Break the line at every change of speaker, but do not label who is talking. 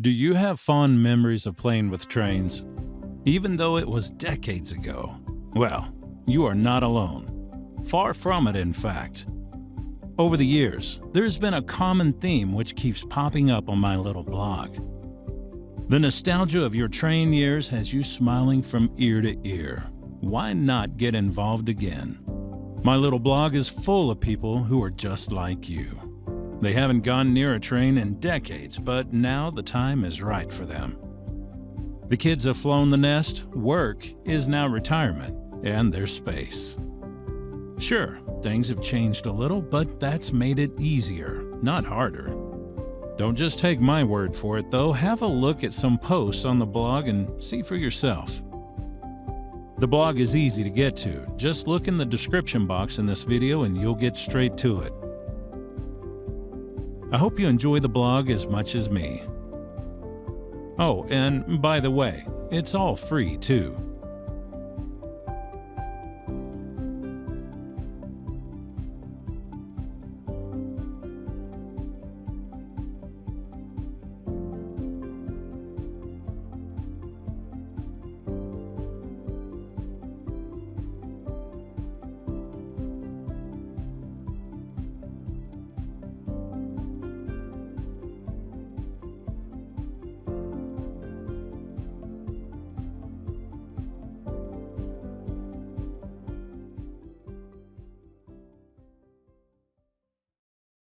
Do you have fond memories of playing with trains? Even though it was decades ago? Well, you are not alone. Far from it, in fact. Over the years, there's been a common theme which keeps popping up on my little blog. The nostalgia of your train years has you smiling from ear to ear. Why not get involved again? My little blog is full of people who are just like you. They haven't gone near a train in decades, but now the time is right for them. The kids have flown the nest, work is now retirement, and there's space. Sure, things have changed a little, but that's made it easier, not harder. Don't just take my word for it, though. Have a look at some posts on the blog and see for yourself. The blog is easy to get to. Just look in the description box in this video and you'll get straight to it. I hope you enjoy the blog as much as me. Oh, and by the way, it's all free too.